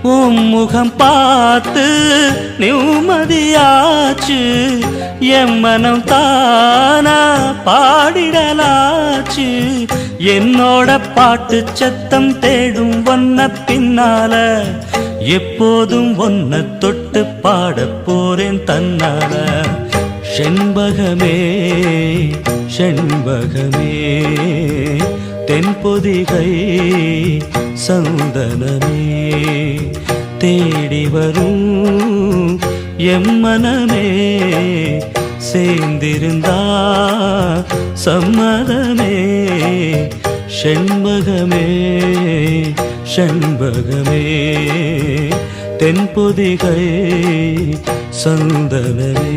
முகம் பார்த்து நிம்மதியாச்சு என் மனம் தானா பாடிடலாச்சு என்னோட பாட்டு சத்தம் தேடும் ஒன்ன பின்னால எப்போதும் ஒன்ன தொட்டு பாட போறேன் தன்னால செண்பகமே செண்பகமே தென்பொதிகை சந்தனமே தேடி வரும் எம்மனமே சேர்ந்திருந்தா சம்மதமே செண்பகமே செண்பகமே தென்பொதிகை சந்தனமே